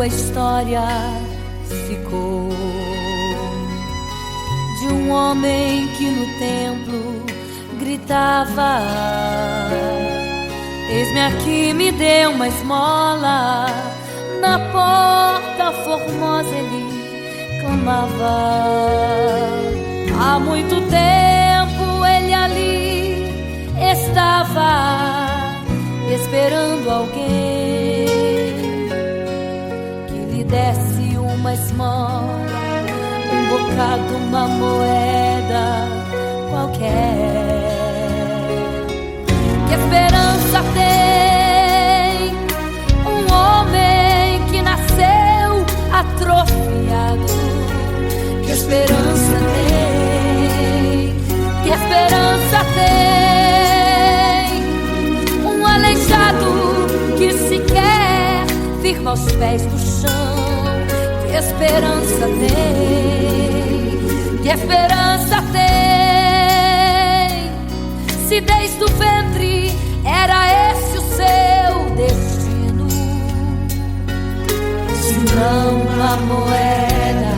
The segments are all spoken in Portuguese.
história ficou de um homem que no templo gritava: eis-me aqui, me dê uma esmola. Na porta formosa ele clamava. Há muito tempo ele ali estava esperando alguém que lhe desse uma esmola, um bocado, uma moeda qualquer. Que esperança tem um homem que nasceu atrofiado? Que esperança tem? Que esperança tem um aleijado que sequer firma os pés no chão? Que esperança tem? Que esperança tem? Se desde o ventre era esse o seu destino, se não uma moeda,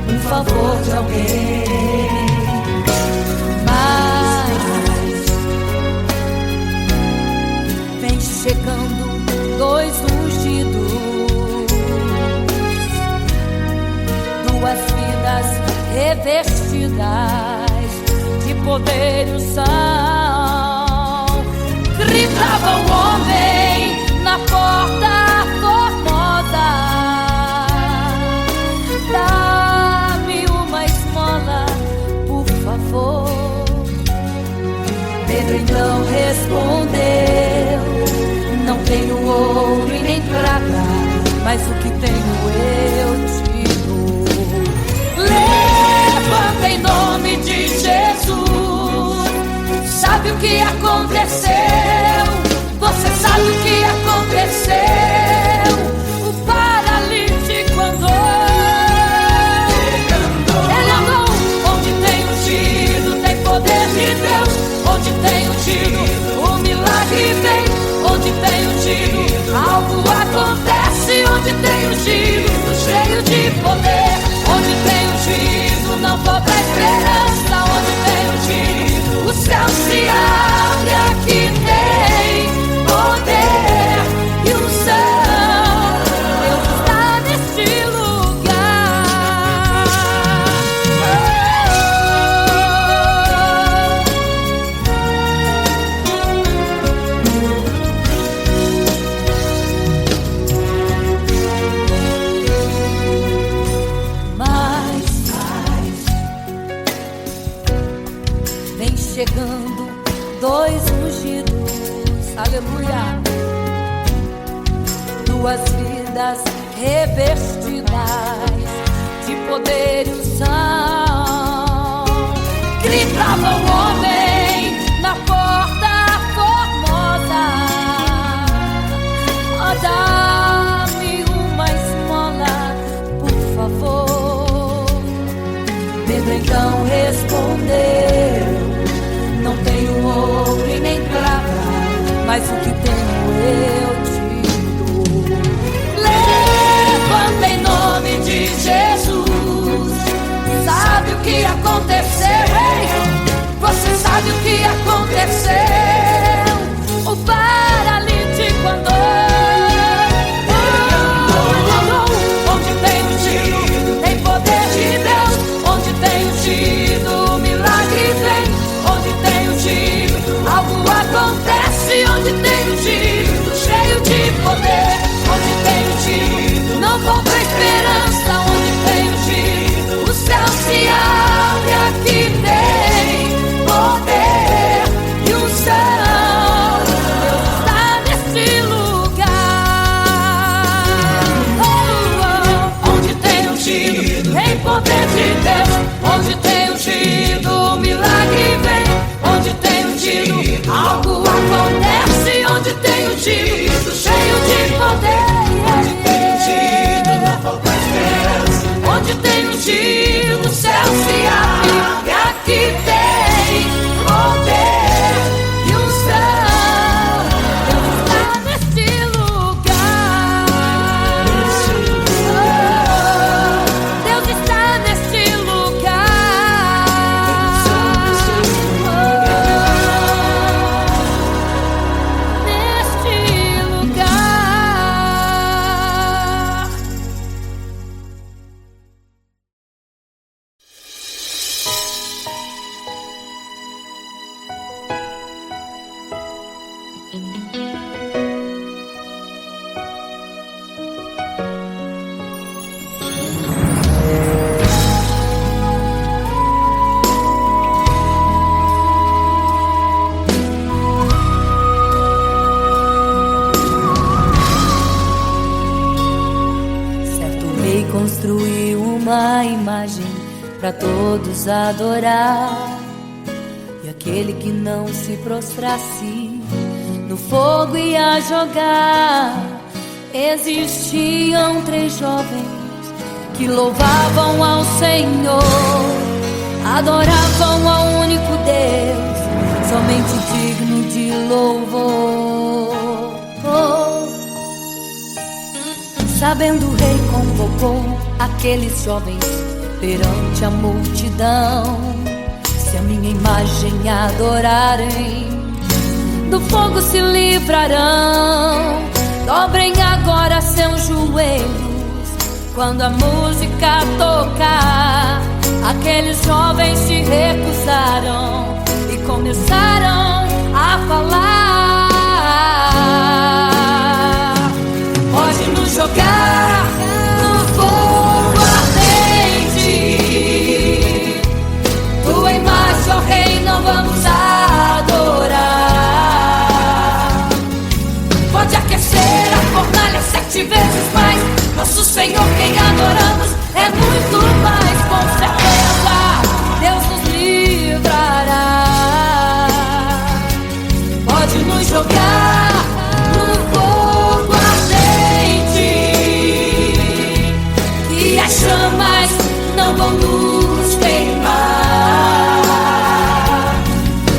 um favor de alguém. Mas vem chegando dois ungidos, duas vidas revestidas de poder e unção. Gritava o homem na porta formosa: dá-me uma esmola, por favor. Pedro então respondeu: não tenho ouro e nem prata, mas o que tenho eu te dou. Levanta em nome de Jesus. Sabe o que aconteceu? Você sabe o que aconteceu? O paralítico andou. Ele andou. Onde tem ungido, tem poder de Deus. Onde tem ungido, o milagre vem. Onde tem ungido, algo acontece. Onde tem ungido, cheio de poder. Onde tem ungido, não falta esperança. Onde tem ungido, o céu se abre. Aqui tem poder e unção. Deus está neste lugar. Mas vem chegando dois ungidos, aleluia, duas vidas revestidas de poder e unção. Gritava o homem na porta formosa: oh, dá-me uma esmola, por favor. Pedro então respondeu: não tenho ouro e nem prata, mas o que tenho eu te dou. Levanta em nome de Jesus. Sabe o que aconteceu? Você sabe o que aconteceu? O paralítico andou. Onde tem ungido, tem poder de Deus. Onde tem ungido, o milagre vem. Onde tem ungido, algo acontece. Onde tem ungido, cheio de poder. Onde tem ungido, não falta esperança. Onde tem ungido, o céu se abre. Aqui tem poder e unção. Deus está neste lugar. Onde tem ungido, tem poder de Deus. Onde tem ungido, o milagre vem. Onde tem ungido, algo acontece. Onde tem ungido, cheio de poder. Onde tem ungido, não falta esperança. Onde tem ungido, o céu se abre. E aqui tem poder e unção. Deus está neste lugar. pra todos adorar. E aquele que não se prostrasse no fogo ia jogar. Existiam 3 jovens que louvavam ao Senhor, adoravam ao único Deus, somente digno de louvor. Sabendo o rei convocou aqueles jovens perante a multidão. Se a minha imagem adorarem, do fogo se livrarão. Dobrem agora seus joelhos quando a música tocar. Aqueles jovens se recusaram e começaram a falar: pode nos jogar no fogo ardente, tua imagem, ó Rei, não vamos adorar. Pode aquecer a fornalha 7 vezes mais. Nosso Senhor, quem adoramos, é muito mais. Com certeza Deus nos livrará. Pode nos jogar no fogo ardente, e as chamas não vão nos queimar.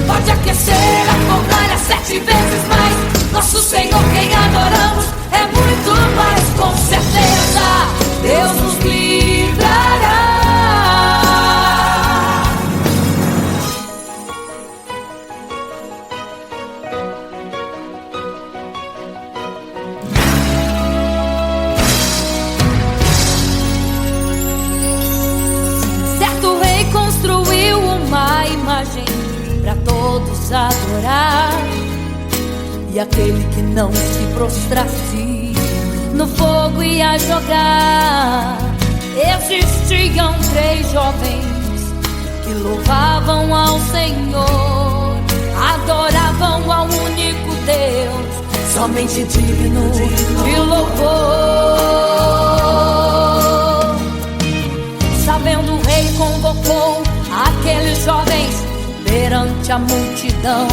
Pode aquecer a fornalha 7 vezes mais. Nosso Senhor, quem adoramos, é muito mais. Com certeza Deus nos livrará. Certo rei construiu uma imagem para todos adorar. E aquele que não se prostrasse no fogo ia jogar. Existiam 3 jovens que louvavam ao Senhor, adoravam ao único Deus, somente digno de louvor. Sabendo o rei convocou aqueles jovens perante a multidão.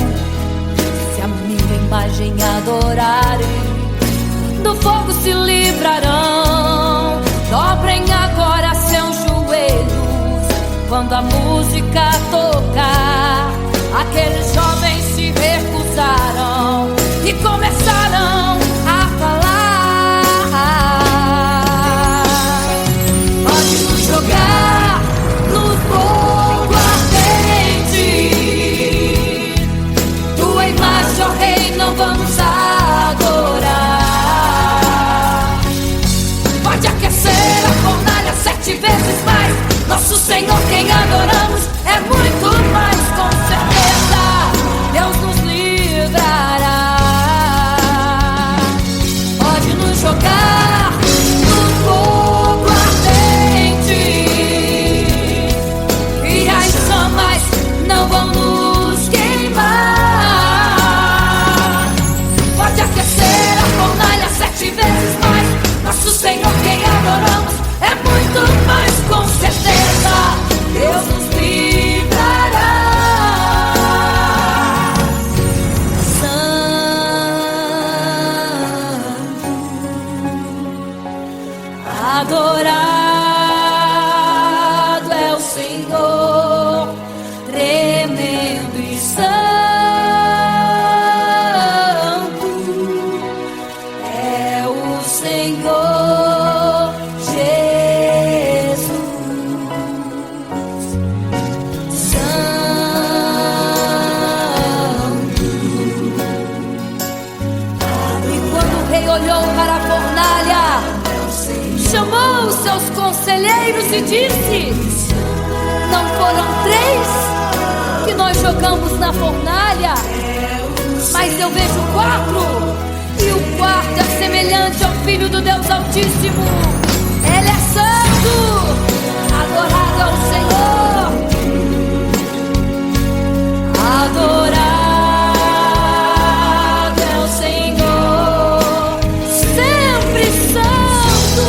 Se a minha imagem adorarem, do fogo se livrarão. Dobrem agora seus joelhos quando a música tocar. Aqueles jovens se recusaram e começaram a falar: pode nos jogar no fogo ardente, tua imagem, ó Rei, não vamos adorar. Pode aquecer a fornalha 7 vezes mais. Nosso Senhor, quem adoramos, é muito mais. Com certeza Deus nos livrará. Pode nos jogar no fogo ardente, e as chamas não vão nos queimar. Pode aquecer a fornalha 7 vezes mais. Nosso Senhor, quem adoramos, é muito mais. Com certeza Deus nos livrará. Santo, adorado é o Senhor, tremendo e santo é o Senhor Jesus. Santo. E quando o rei olhou para a fornalha, chamou os seus conselheiros e disse: não foram 3 que nós jogamos na fornalha, mas eu vejo 4, e o 4 é semelhante ao Filho do Deus Altíssimo. Ele é santo, adorado ao Senhor, adorado é o Senhor, sempre santo.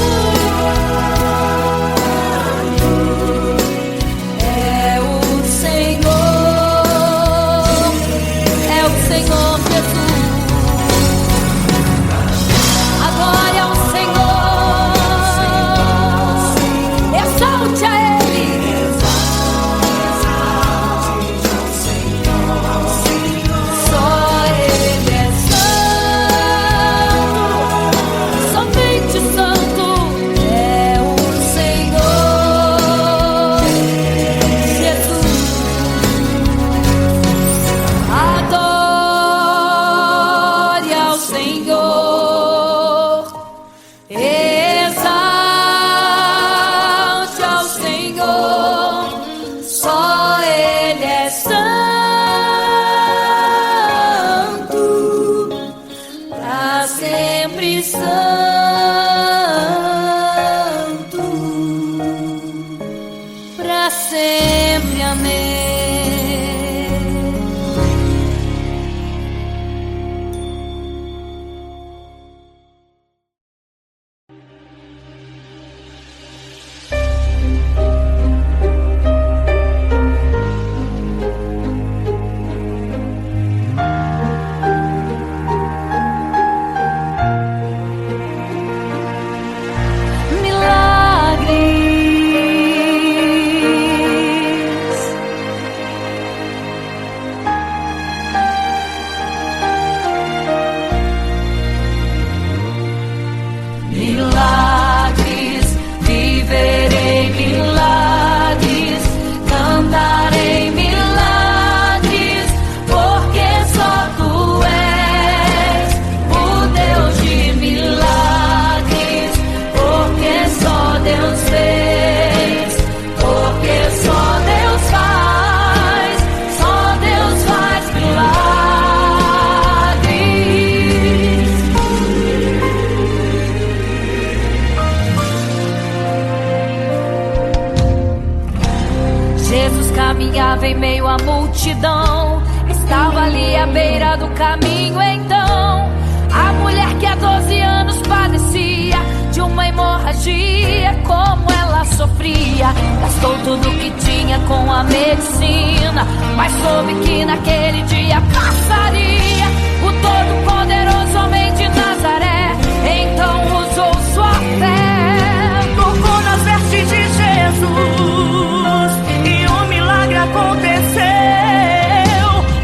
meio à multidão. Estava ali à beira do caminho então a mulher que há 12 anos padecia de uma hemorragia. Como ela sofria, gastou tudo que tinha com a medicina, mas soube que naquele dia passaria o todo-poderoso homem de Nazaré. Então usou sua fé, tocou nas vestes de Jesus e um milagre aconteceu.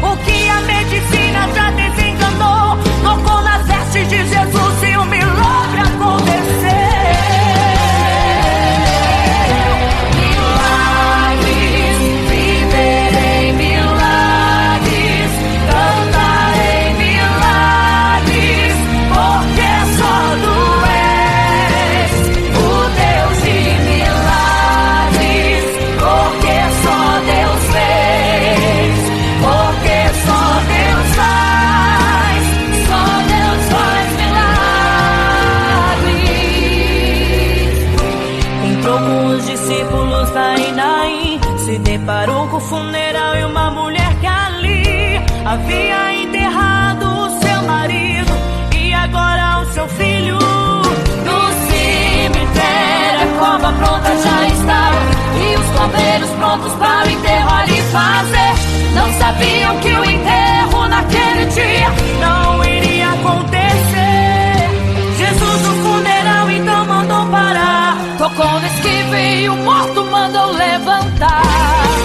O que a medicina já desenganou, tocou nas vestes de Jesus e um milagre aconteceu. Milagres, viverei milagres, cantarei milagres, porque só tu és o Deus de milagres, porque só Deus fez, porque só Deus faz milagres. Entrou com os discípulos lá em Naim, se deparou com o funeral e uma mulher que ali havia enterrado o seu marido e agora o seu filho. No cemitério a cova pronta já estava e os coveiros prontos para o enterro ali fazer. Não sabiam que o enterro naquele dia Não iria acontecer. Jesus no funeral então mandou parar. tocou no esquive e o morto mandou levantar.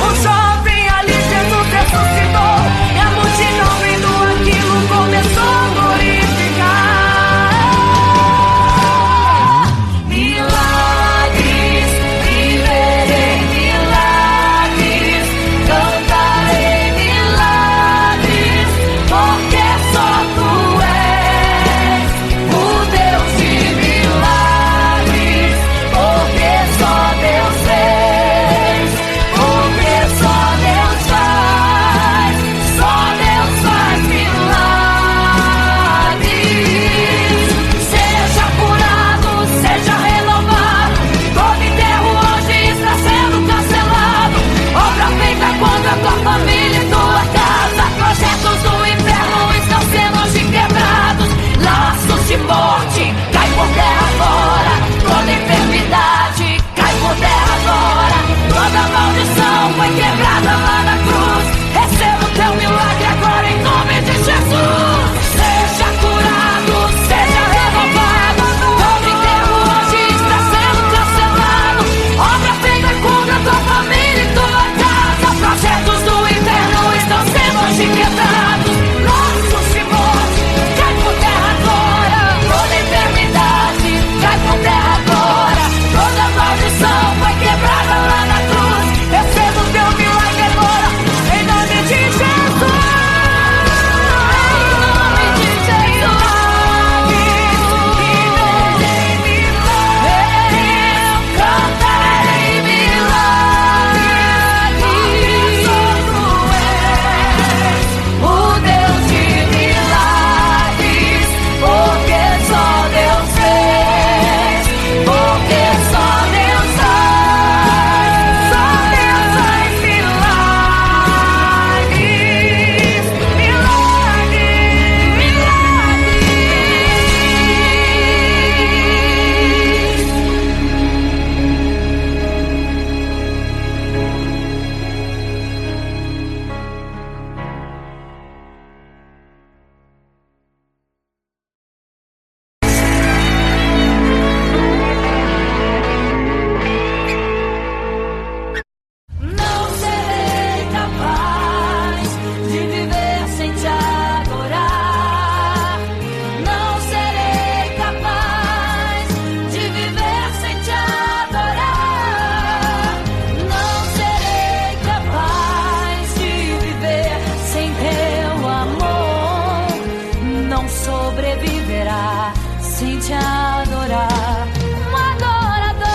O jovem ali Jesus ressuscitou e a multidão vendo aquilo começou a glorificar. Milagres, viverei milagres, cantarei milagres, porque só tu és o Deus de milagres, porque só Deus fez, porque só Deus faz milagres. Seja curado, seja renovado, todo enterro hoje está sendo cancelado. Obra feita contra a tua família e tua casa, projetos do inferno estão sendo hoje quebrados. Laços de morte cai por terra agora, toda enfermidade cai por terra agora, toda maldição foi quebrada lá na cruz. Receba o teu milagre agora em nome de Jesus. Seja curado, seja renovado, todo enterro hoje está sendo cancelado. Obra feita contra a tua família e tua casa, projetos do inferno estão sendo hoje quebrados. Laços de morte cai por terra agora, toda enfermidade cai por terra agora, toda maldição foi quebrada lá na cruz. Receba o teu milagre agora em nome de Jesus. Não serei capaz de viver sem te adorar. Não serei capaz de viver sem te adorar. Não serei capaz de viver sem teu amor. Não sobreviverá sem te adorar. Um adorador.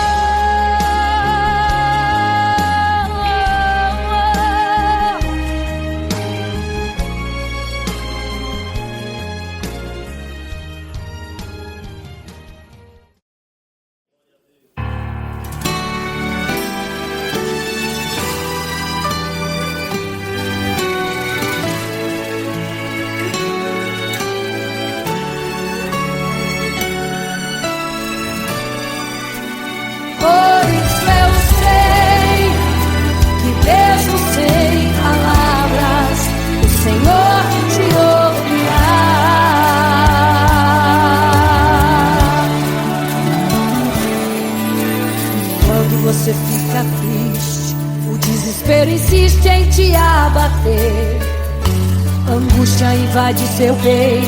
invade seu peito,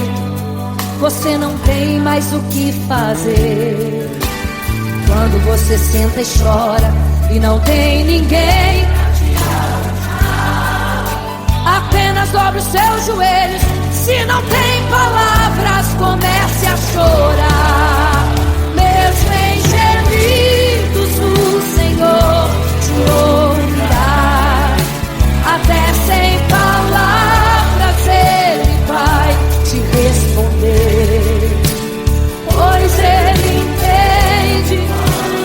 você não tem mais o que fazer. Quando você senta e chora e não tem ninguém, apenas dobre os seus joelhos. Se não tem palavras, comece a chorar. Mesmo em gemidos, o Senhor te ouvirá. Até sem palavras Ele vai te responder, pois Ele entende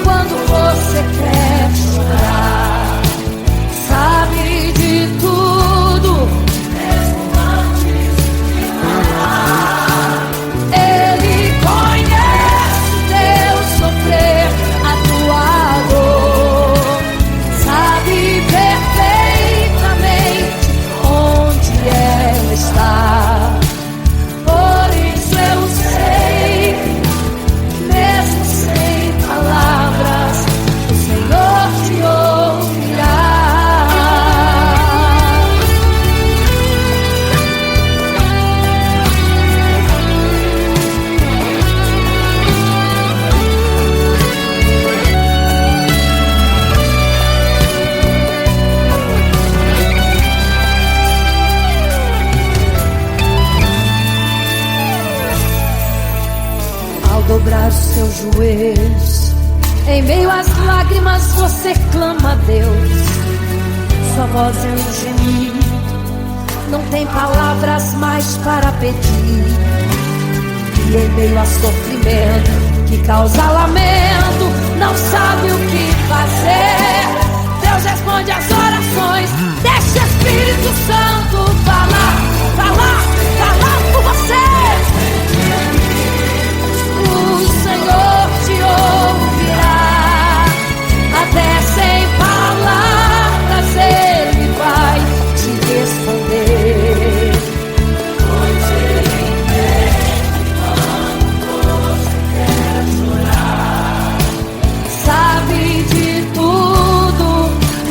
quando você quer chorar. Sabe de tudo, mesmo antes de falar. Ele conhece o teu sofrer, a tua dor. Sabe perfeitamente onde ela está. Por isso eu sei, mesmo sem palavras, o Senhor te ouvirá. Ao dobrar os seus joelhos, em meio às lágrimas você clama a Deus. Sua voz é um gemido, não tem palavras mais para pedir. E em meio a sofrimento que causa lamento, não sabe o que fazer. Deus responde às orações. Deixa o Espírito Santo falar, falar, falar por você. O Senhor te ouvirá. Até sem palavras Ele vai te responder, pois Ele entende quando você quer chorar. Sabe de tudo,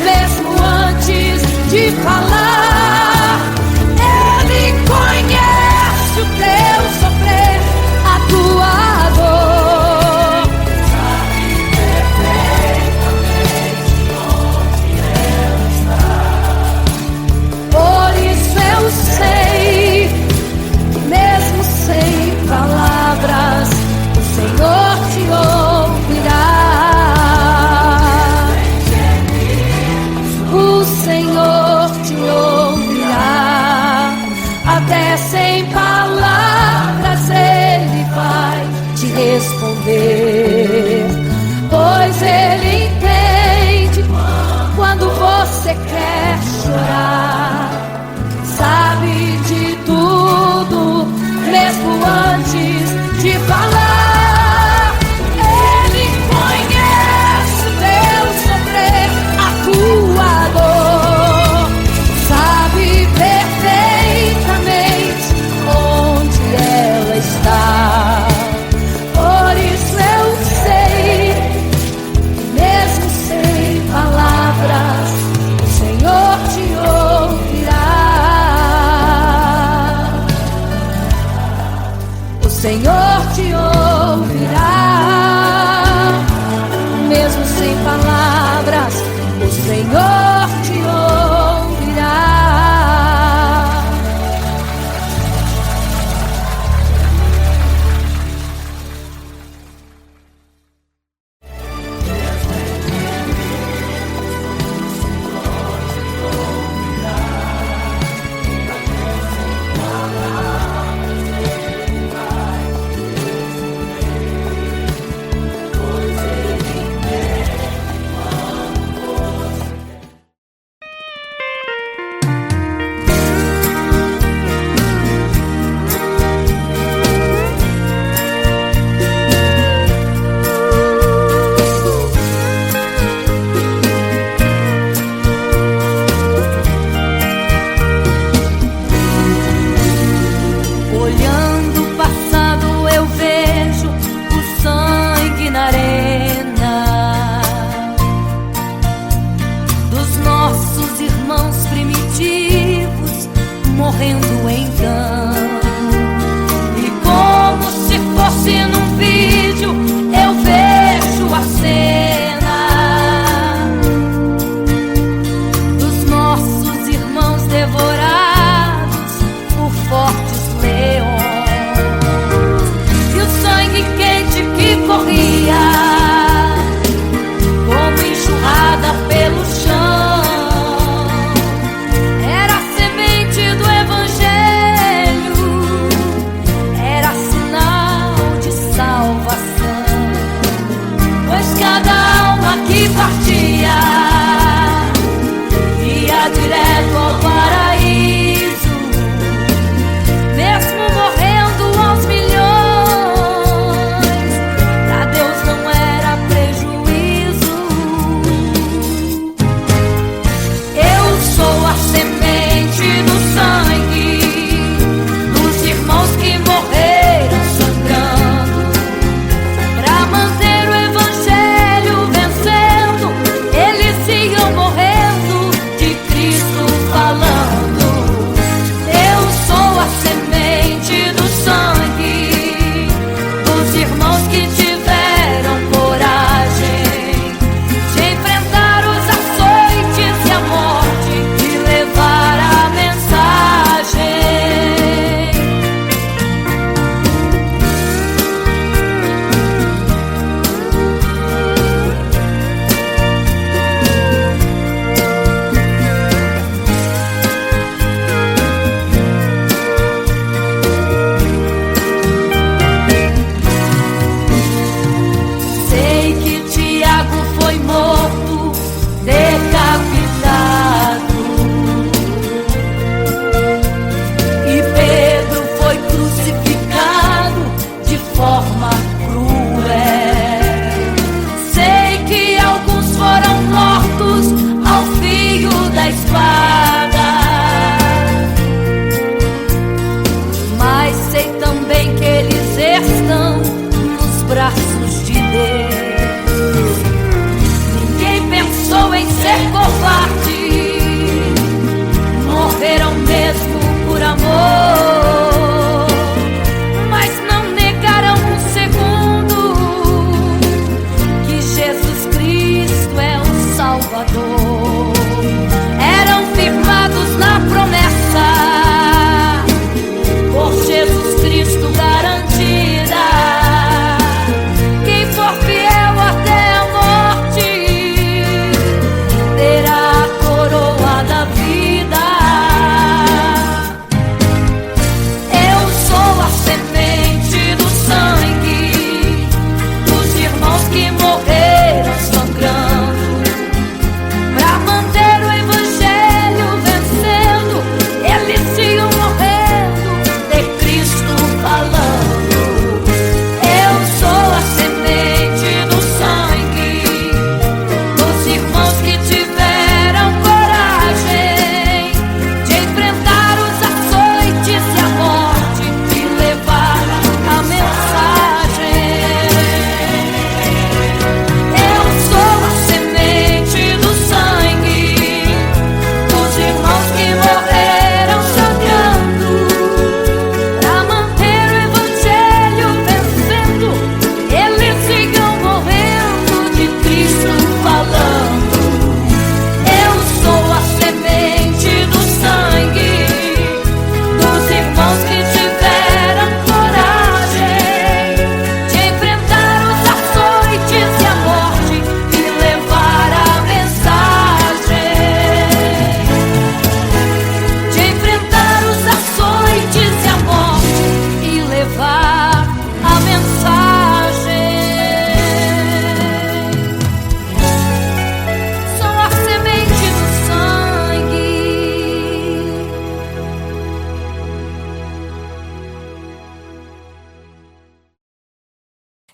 mesmo antes de falar. Ele conhece o teu sofrer, a tua dor. Sabe perfeitamente onde ela está. Por isso eu sei, mesmo sem palavras, o Senhor te ouvirá. O Senhor te ouvirá. Até sem palavras Ele vai te responder, pois Ele entende quando você quer chorar. Sabe de tudo, mesmo antes de falar. Ele conhece o teu sofrer, a tua dor. Sabe perfeitamente onde ela está. Por isso eu sei, mesmo sem palavras, o Senhor te ouvirá. O Senhor te ouvirá. Mesmo sem palavras, o Senhor te ouvirá.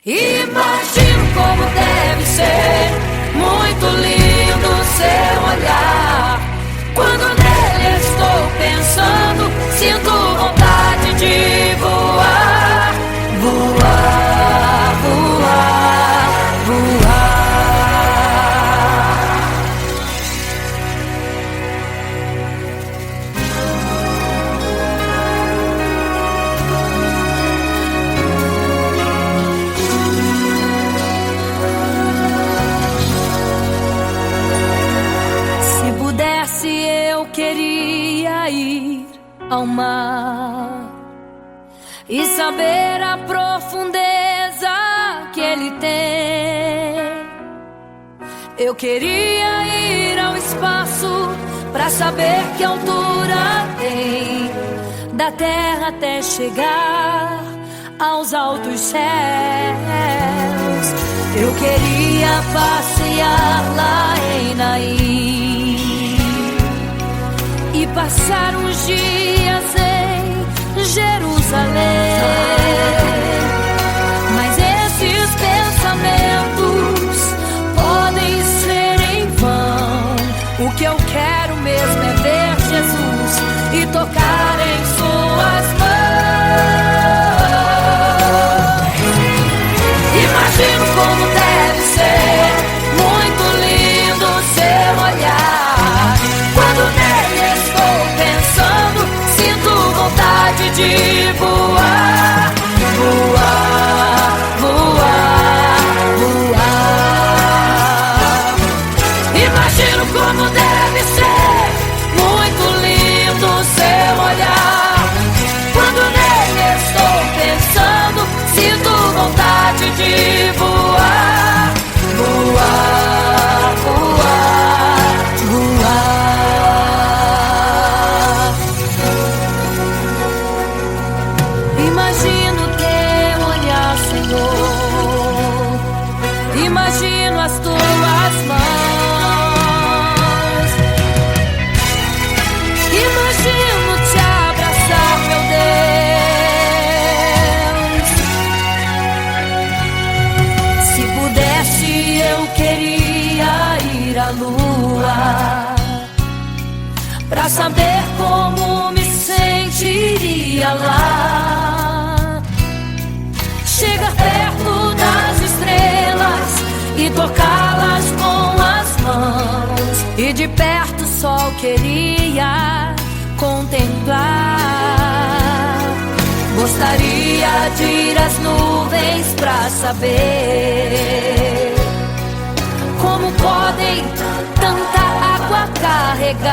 Imagino como deve ser muito lindo seu olhar. Quando nele estou pensando, sinto vontade de voar, voar, voar, voar. Se pudesse, eu queria ir ao mar e saber a profundeza que ele tem. Eu queria ir ao espaço pra saber que altura tem, da terra até chegar aos altos céus. Eu queria passear lá em Naim e passar uns dias em Jerusalém. Mas esses pensamentos podem ser em vão. O que eu quero mesmo é ver Jesus e tocar em suas mãos. Imagino como deve ser muito lindo seu olhar. Quando nele estou pensando, sinto vontade de voar, voar, voar, voar. Imagino como deve ser muito lindo seu olhar. Quando nele estou pensando, sinto vontade de voar, voar, voar, voar. Imagino teu olhar, Senhor. Imagino as tuas mãos. Imagino te abraçar, meu Deus. Se pudesse, eu queria ir à lua pra saber como me sentiria lá. Chegar perto das estrelas e tocá-las com as mãos, e de perto só queria contemplar. Gostaria de ir às nuvens pra saber como podem tanta água carregar.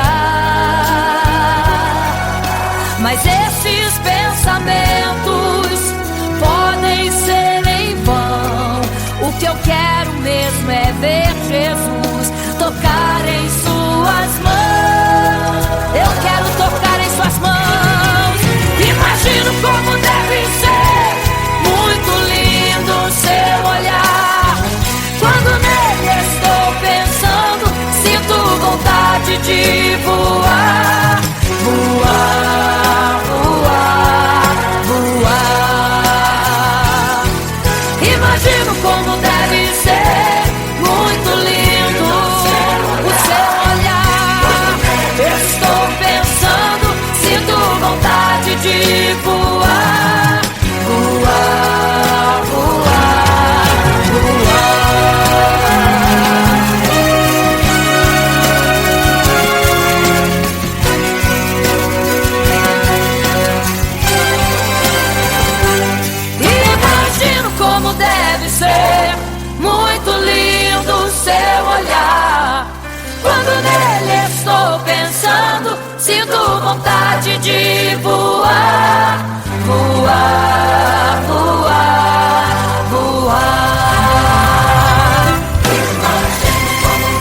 Mas esses pensamentos podem ser em vão. O que eu quero mesmo é ver Jesus tocar em suas mãos. Eu quero tocar em suas mãos. Imagino como deve ser muito lindo seu olhar. Quando nele estou pensando, sinto vontade de voar, voar, voar, voar. Imagino como deve ser muito lindo o seu olhar. Estou pensando, sinto vontade de voar, voar, voar, voar. Imagino como deve ser muito lindo o seu olhar. Quando nele estou pensando, sinto vontade de voar, voar, voar, voar.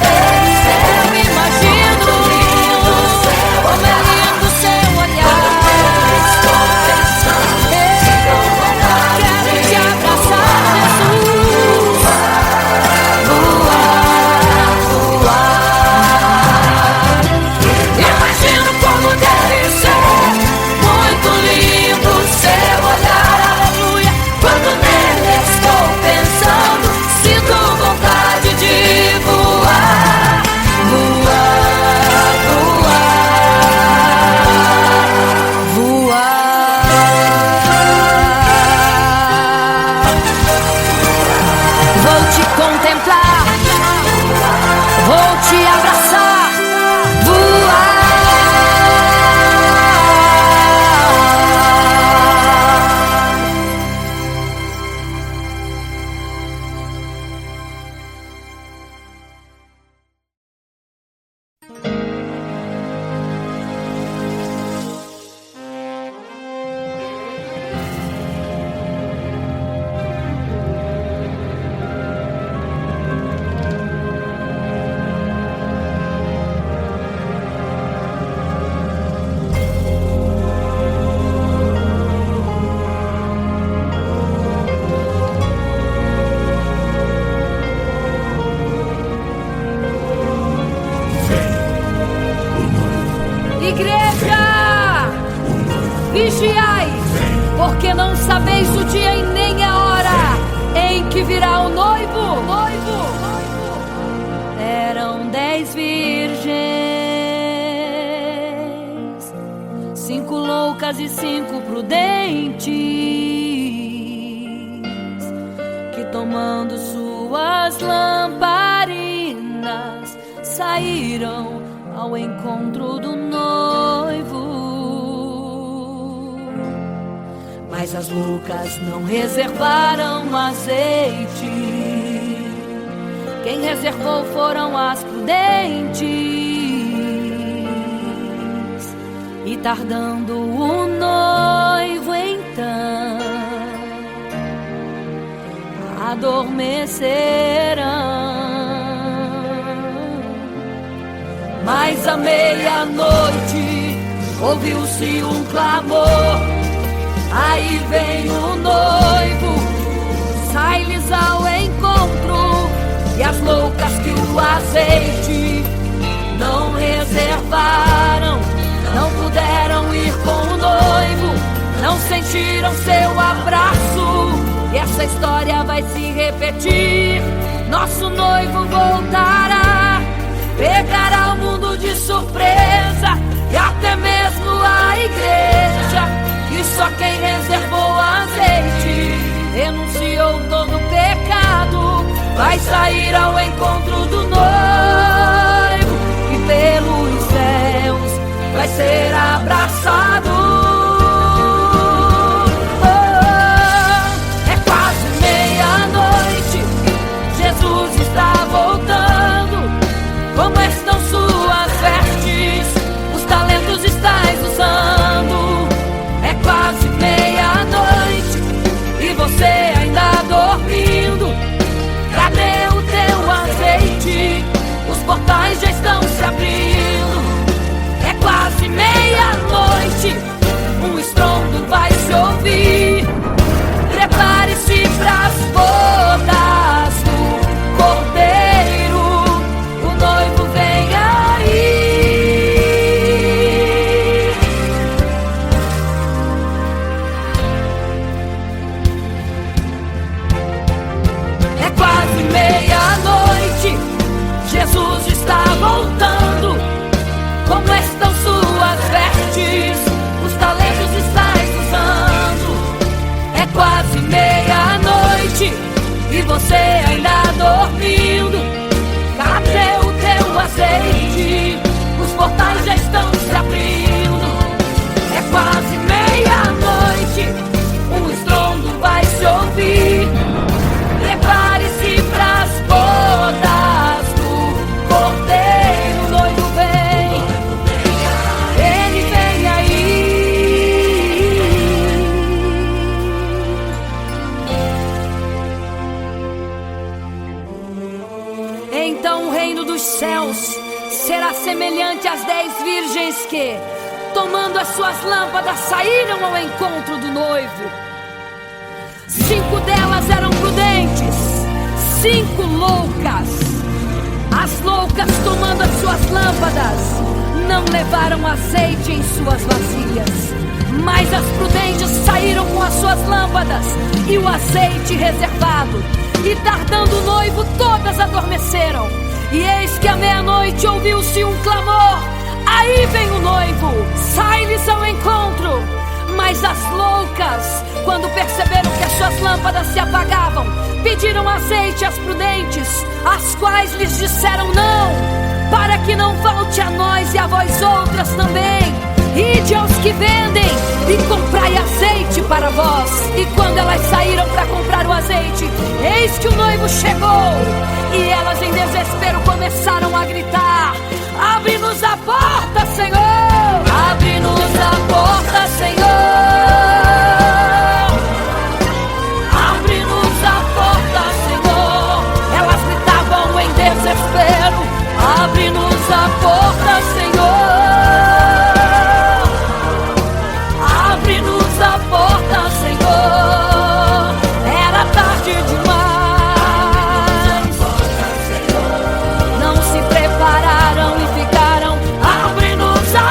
Eu imagino como é lindo seu olhar. Quero te abraçar, Jesus. Voar, voar. Imagino como deve ser muito lindo seu delas e 5 prudentes, que tomando suas lamparinas saíram ao encontro do noivo. Mas as loucas não reservaram azeite. Quem reservou foram as prudentes. E tardando o noivo então, adormecerão. Mas à meia-noite ouviu-se um clamor: aí vem o noivo, sai-lhes ao encontro. E as loucas que o azeite não reservaram, não puderam ir com o noivo, não sentiram seu abraço. E essa história vai se repetir. Nosso noivo voltará, pegará o mundo de surpresa, e até mesmo a igreja. E só quem reservou azeite, renunciou todo o pecado, vai sair ao encontro do noivo, e pelos céus vai ser abraçado. É quase meia-noite, Jesus está voltando. Como estão suas vestes? Os talentos estais usando. É quase meia-noite e você ainda dormindo. Cadê o teu azeite? Os portais já estão se abrindo. É quase meia-noite, um estrondo vai se ouvir. Prepare-se pras bodas do Cordeiro, o noivo vem aí. É quase meia-noite, Jesus está voltando. Como estão suas vestes? Os talentos estais usando. É quase meia-noite e você ainda dormindo. Cadê o teu azeite? Os portais já estão se abrindo. É quase meia-noite, um estrondo vai se ouvir. Prepare-se pras bodas do Cordeiro, o noivo vem. Ele vem aí. Então o reino dos céus será semelhante às 10 virgens que, tomando as suas lâmpadas, saíram ao encontro do noivo. 5 delas eram prudentes, 5 loucas. As loucas, tomando as suas lâmpadas, não levaram azeite em suas vasilhas. Mas as prudentes saíram com as suas lâmpadas e o azeite reservado. E tardando o noivo, todas adormeceram. E eis que à meia-noite ouviu-se um clamor: aí vem o noivo, sai-lhes ao encontro. Mas as loucas, quando perceberam que as suas lâmpadas se apagavam, pediram azeite às prudentes, as quais lhes disseram: não, para que não falte a nós e a vós outras também. Ide aos que vendem e comprai azeite para vós. E quando elas saíram para comprar o azeite, eis que o noivo chegou. E elas em desespero começaram a gritar: abre-nos a porta, Senhor! Abre-nos a porta, Senhor! Abre-nos a porta, Senhor! Elas gritavam em desespero: abre-nos a porta, Senhor! Abre-nos a porta, Senhor! Era tarde demais. Não se prepararam e ficaram: abre-nos a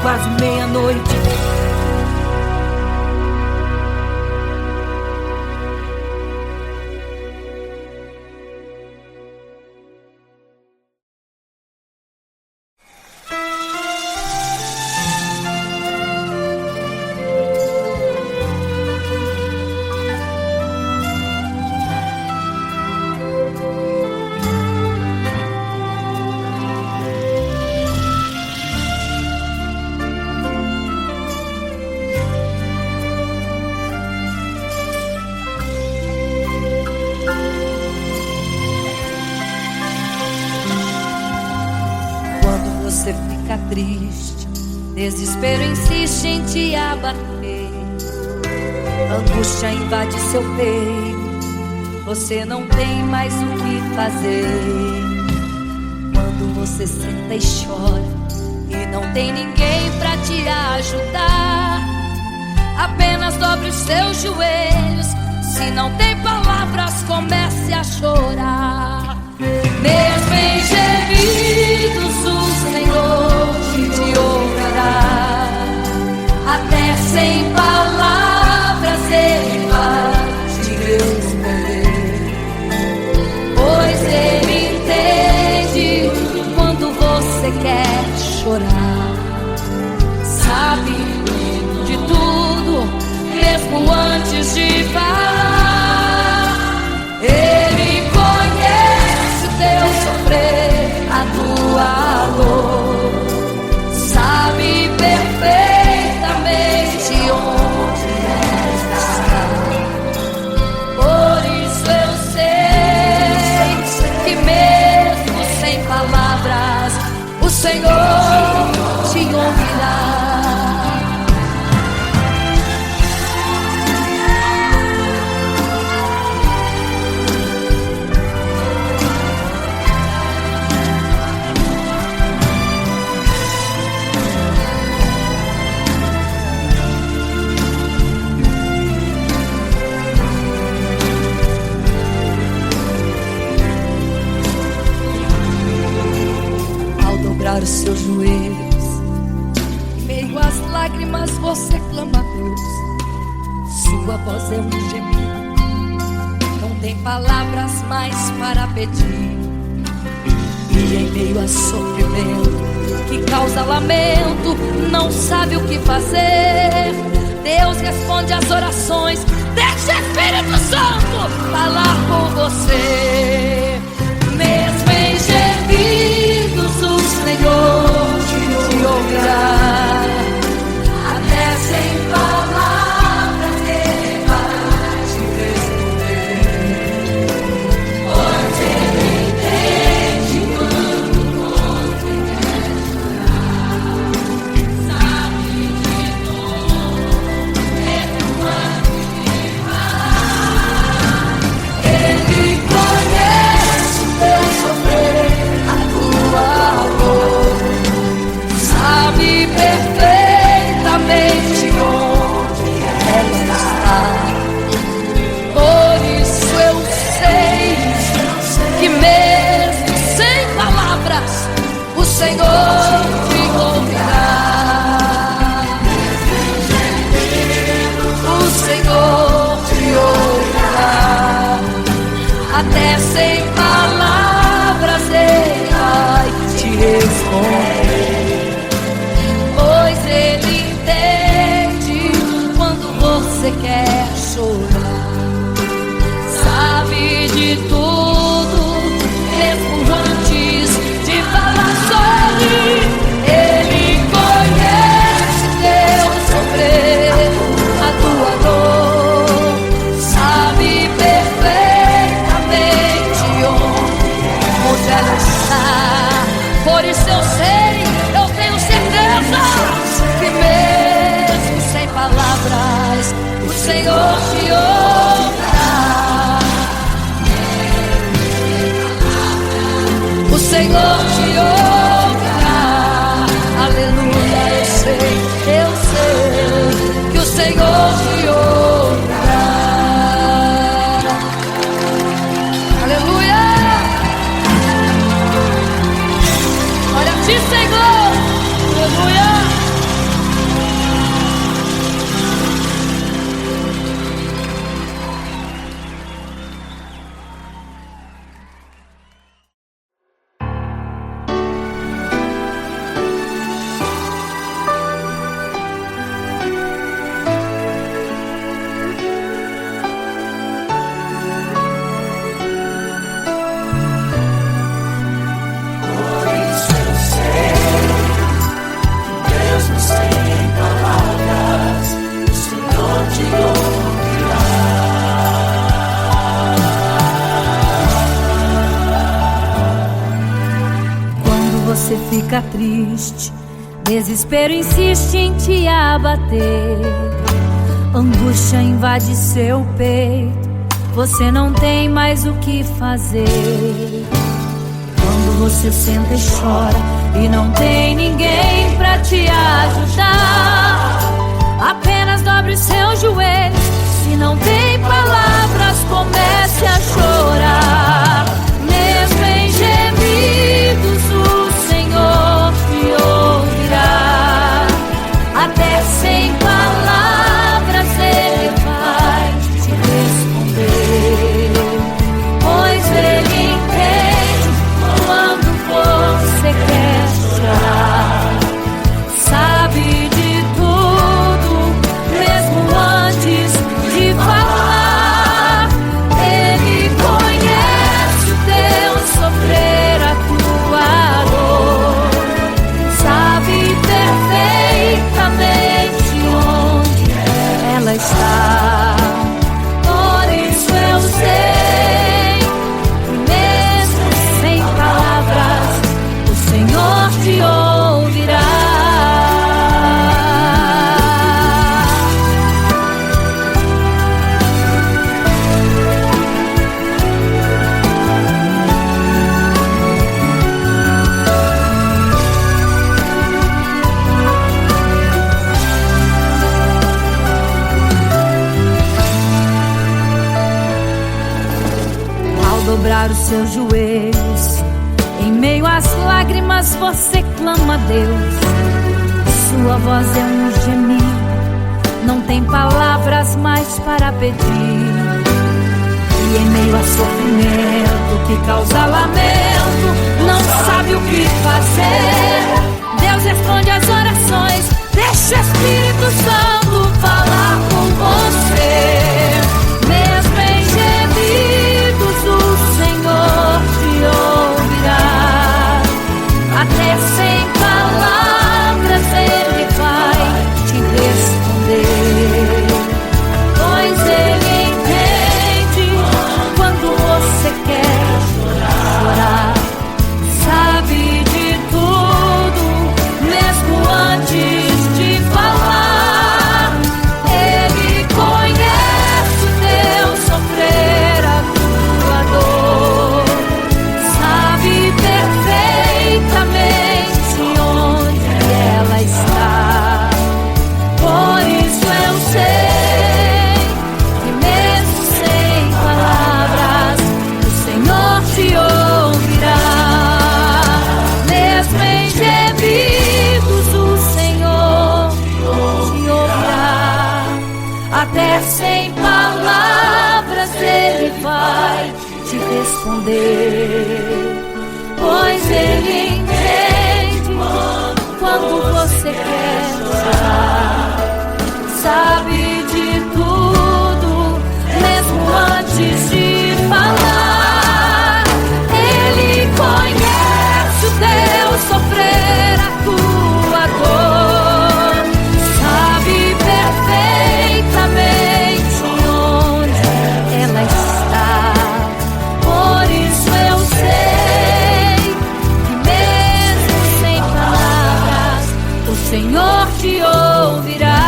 quase meia-noite. Você fica triste, desespero insiste em te abater, angústia invade seu peito, você não tem mais o que fazer. Quando você senta e chora e não tem ninguém pra te ajudar, apenas dobre os seus joelhos. Se não tem palavras, comece a chorar. Mesmo em gemidos o Senhor te ouvirá, até sem palavras Ele vai te responder, pois Ele entende quando você quer chorar. Sabe de tudo, mesmo antes de falar. Ele conhece o teu sofrer, a tua dor, sabe perfeitamente onde está. Por isso eu sei que mesmo sem palavras o Senhor te ouvirá. Os seus joelhos, em meio às lágrimas você clama a Deus. Sua voz é um gemido, não tem palavras mais para pedir. E em meio a sofrimento que causa lamento, não sabe o que fazer. Deus responde às orações, deixa o Espírito Santo falar com você. Mesmo em gemidos o Senhor te ouvirá, até sem palavras Ele vai te responder, pois Ele entende quando você quer chorar. Sabe de tudo, mesmo antes de falar. Ele conhece o teu sofrer, a tua dor, sabe perfeitamente onde ela está. Por isso eu sei que mesmo sem palavras o Senhor te ouvirá. O Senhor te ouvirá, até sem palavras Ele vai te responder, pois Ele entende quando você quer chorar. Sabe de tudo, mesmo antes de falar sobre. Ele conhece teu sofrer, a tua dor, sabe perfeitamente onde ela está. Por isso eu sei, eu tenho certeza que mesmo sem palavras o Senhor te ouvirá. O Senhor te ouvirá. Aleluia, eu sei que o Senhor te ouvirá. Aleluia. Olha a ti, Senhor. Aleluia. fica triste, desespero insiste em te abater, angústia invade seu peito, você não tem mais o que fazer. Quando você senta e chora e não tem ninguém pra te ajudar, apenas dobre os seus joelhos. Se não tem palavras, comece a chorar. Mesmo em gemidos, o Senhor te ouvirá. Até sem palavras Ele vai te responder, pois Ele entende quando você quer chorar. Sabe de tudo, mesmo antes de falar. Ele conhece o teu sofrer, a tua dor. Sabe perfeitamente onde ela está. Por isso eu sei que mesmo sem palavras, o Senhor te ouvirá. Ao dobrar os seus joelhos, em meio às lágrimas você clama a Deus. Sua voz é um gemido, não tem palavras mais para pedir. E em meio a sofrimento que causa lamento, não sabe o que fazer. Deus responde às orações, deixa o Espírito Santo falar com você. Mesmo em gemidos, o Senhor te ouvirá. Até sem palavras Ele vai te responder, pois Ele entende quando você quer chorar. Sabe de tudo, mesmo antes de falar. Ele conhece o teu sofrer, a tua dor. Sabe perfeitamente onde ela está. Por isso eu sei que mesmo sem palavras, o Senhor te ouvirá. Mesmo em gemidos, o Senhor te ouvirá. Até sem palavras Ele vai te responder, pois Ele entende quando você quer chorar. Sabe de tudo, mesmo antes de falar. Ele conhece o teu sofrer, a tua dor. Sabe perfeitamente onde ela está. Por isso eu sei que mesmo sem palavras, o Senhor te ouvirá.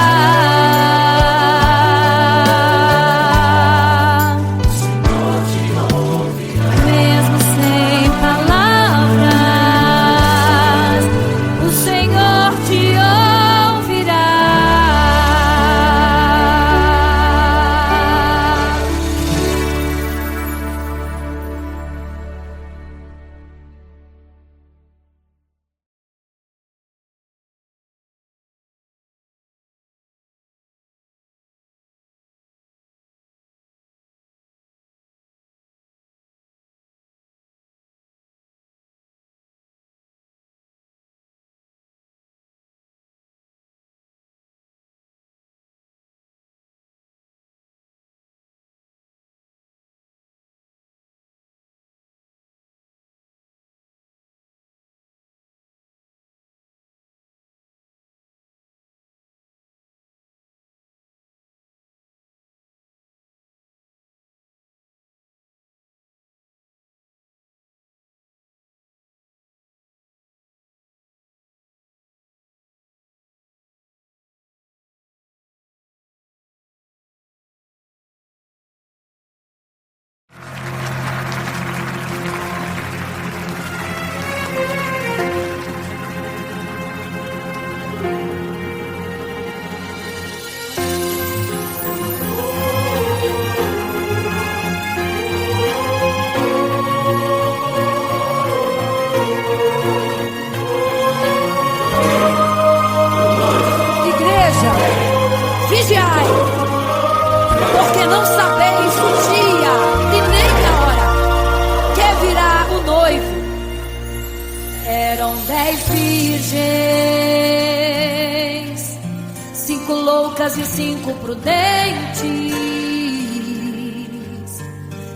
loucas e 5 prudentes,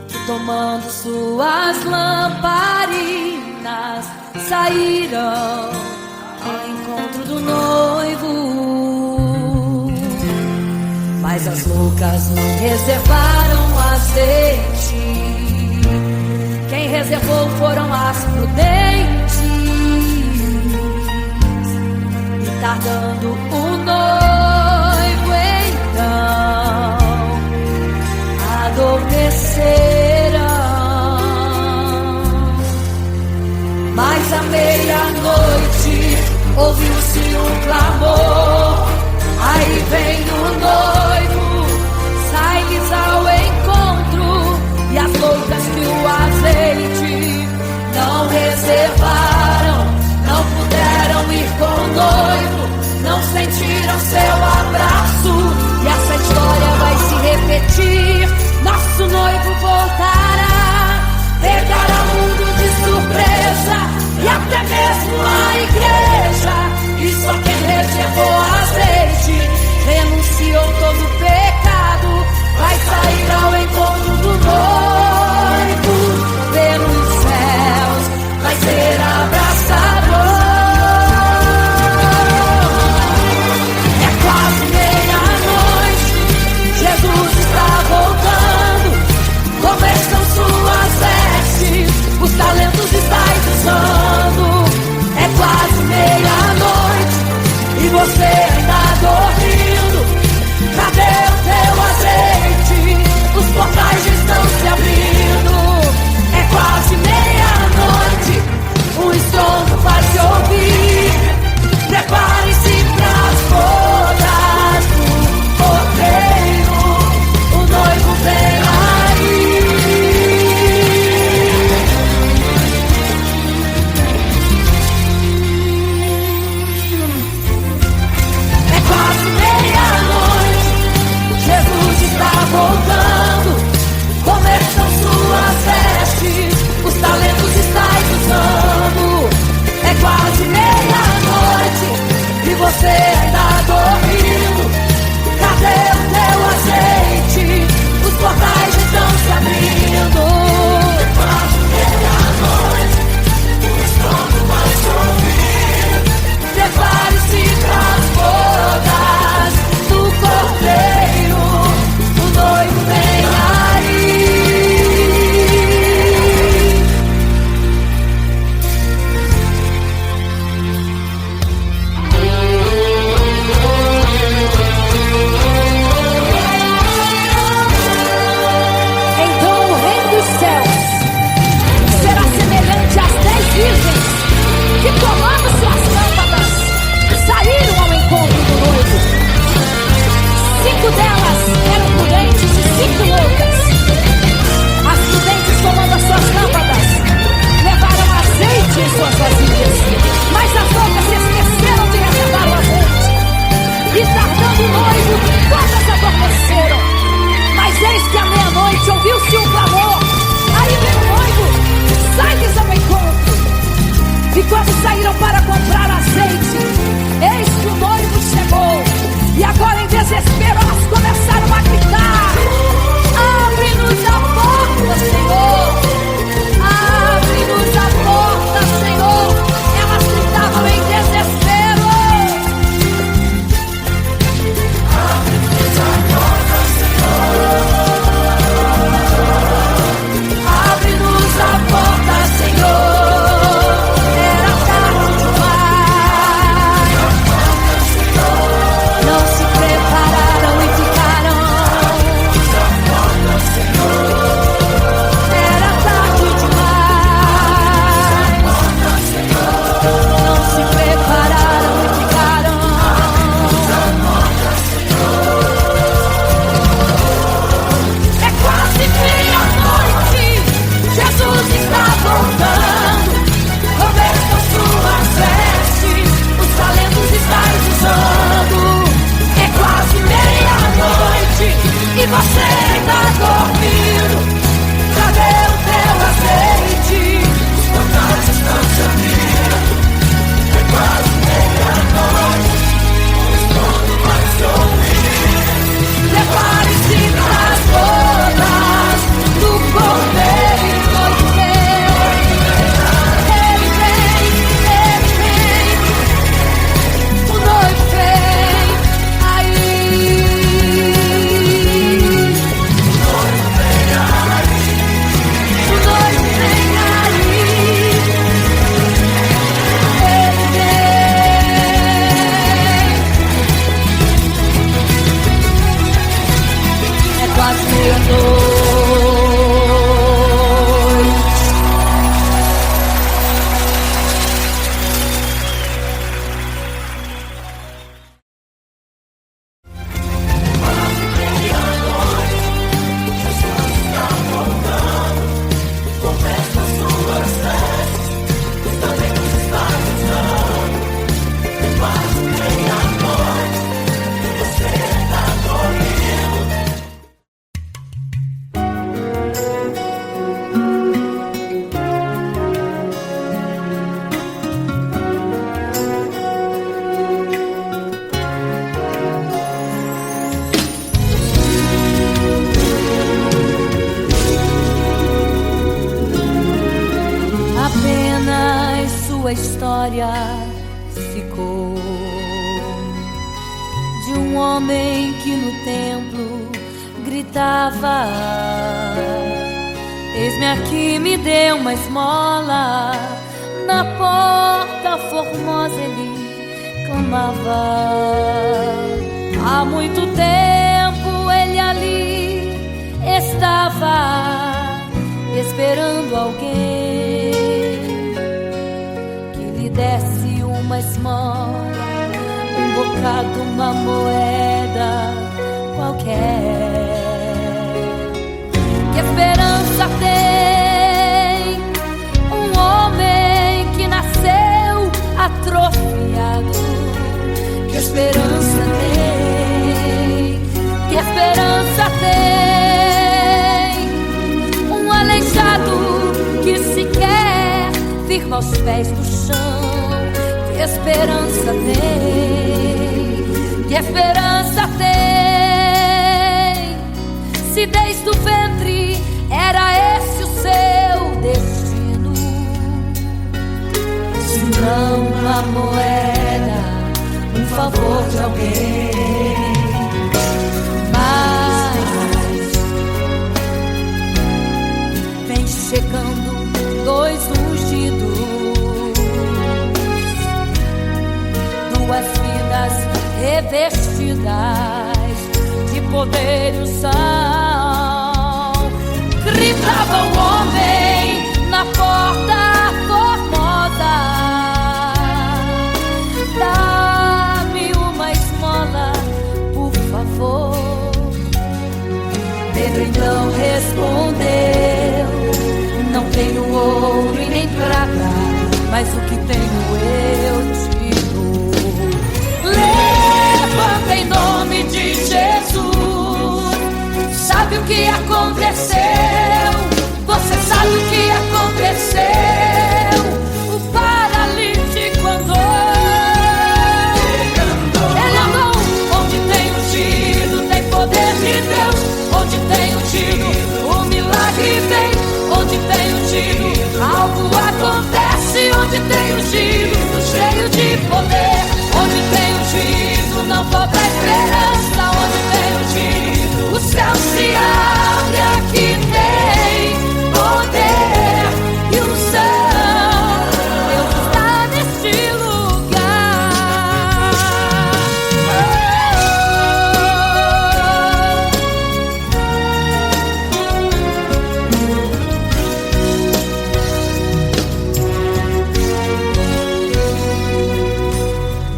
que tomando suas lamparinas saíram ao encontro do noivo. Mas as loucas não reservaram azeite, quem reservou foram as prudentes. E tardando o noivo então adormeceram. Mas à meia-noite ouviu-se um clamor, aí vem o noivo, sai-lhes ao encontro. E as loucas que o azeite não reservaram, não puderam ir com o noivo, não sentiram seu abraço. E essa história vai se repetir, nosso noivo voltará, pegará o mundo de surpresa e até mesmo a igreja. E só quem reservou azeite, renunciou todo o pecado, vai sair ao encontro do noivo pelos céus, vai ser abraçador. É quase meia-noite, Jesus está voltando, começam suas vestes, os talentos estáis usando. É quase meia-noite e você ainda dormindo. Cadê o teu azeite? Os portais estão se abrindo. É quase meia-noite, o estrondo vai se ouvir. Prepare-se pras bodas do Cordeiro, o noivo vem aí. É quase meia-noite, Jesus está voltando, começam suas vestes, os talentos estáis usando. É quase meia-noite e você ainda dormindo. Cadê o teu azeite? Os portais estão se abrindo. É quase meia-noite, o estrondo vai se ouvir. Prepare-se pras bodas do Cordeiro, o noivo vem aí. Então o reino dos céus será semelhante às 10 virgens que, tomando suas lâmpadas, saíram ao encontro do noivo. 5 delas eram prudentes e 5 loucas. As prudentes, tomando as suas lâmpadas, levaram azeite em suas vasilhas, mas as loucas se esqueceram de reservar o azeite. E tardando o noivo, todas adormeceram. Mas eis que à meia-noite ouviu-se um clamor, aí vem o noivo, sai-lhes ao encontro. E quando saíram para comprar azeite, eis que o noivo chegou. E agora em desespero elas começaram a gritar: abre-nos a porta, Senhor! Abre-nos a porta, Senhor! Elas gritavam em desespero. Abre-nos a porta, Senhor! Abre-nos a porta, Senhor! Era tarde demais. Não se prepararam e ficaram. Era tarde demais. Não se prepararam e ficaram. É quase meia-noite, Jesus está voltando. Começam suas vestes, os talentos estáis usando. É quase meia-noite e você ainda dormindo. Cadê o teu azeite? Os portais estão se abrindo. É quase meia-noite, o estrondo vai se ouvir. de um homem que no templo gritava: eis-me aqui, me dê uma esmola. Na porta formosa ele clamava. Há muito tempo ele ali estava, esperando alguém que lhe desse uma esmola, um bocado, uma moeda qualquer. Que esperança tem um homem que nasceu atrofiado? Que esperança tem? Que esperança tem um aleijado que sequer firma os pés no chão? Que esperança tem? Que esperança tem? Se desde o ventre era esse o seu destino, se não uma moeda, um favor de alguém. Mas vem chegando dois ungidos, duas vidas revestidas de poder e unção. Gritava o homem na porta formosa: dá-me uma esmola, por favor. Pedro então respondeu: não tenho ouro e nem prata, mas o que tenho eu te dou. Levanta em nome de Jesus. Sabe o que aconteceu? Você sabe o que aconteceu? O paralítico andou. Ele andou. Onde tem ungido tem poder de Deus. Onde tem ungido o milagre vem. Onde tem ungido algo acontece. Onde tem ungido cheio de poder. Onde tem ungido não falta esperança. Onde tem ungido o céu se abre. Aqui tem poder e unção. Deus está neste lugar.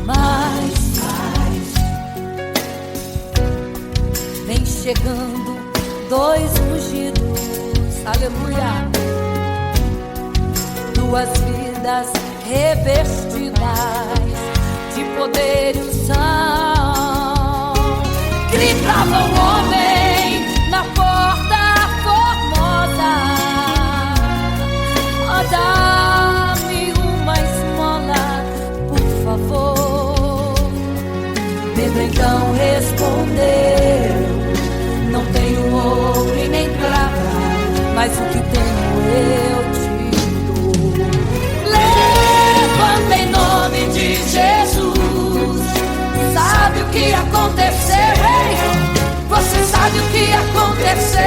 Mas vem chegando dois ungidos, aleluia, duas vidas revestidas de poder e unção. Gritava o homem na porta formosa: oh, dá-me uma esmola, por favor. Pedro então respondeu: não tenho ouro e nem prata, mas o que tenho eu te dou. Levanta em nome de Jesus. Sabe o que aconteceu? Ei, você sabe o que aconteceu?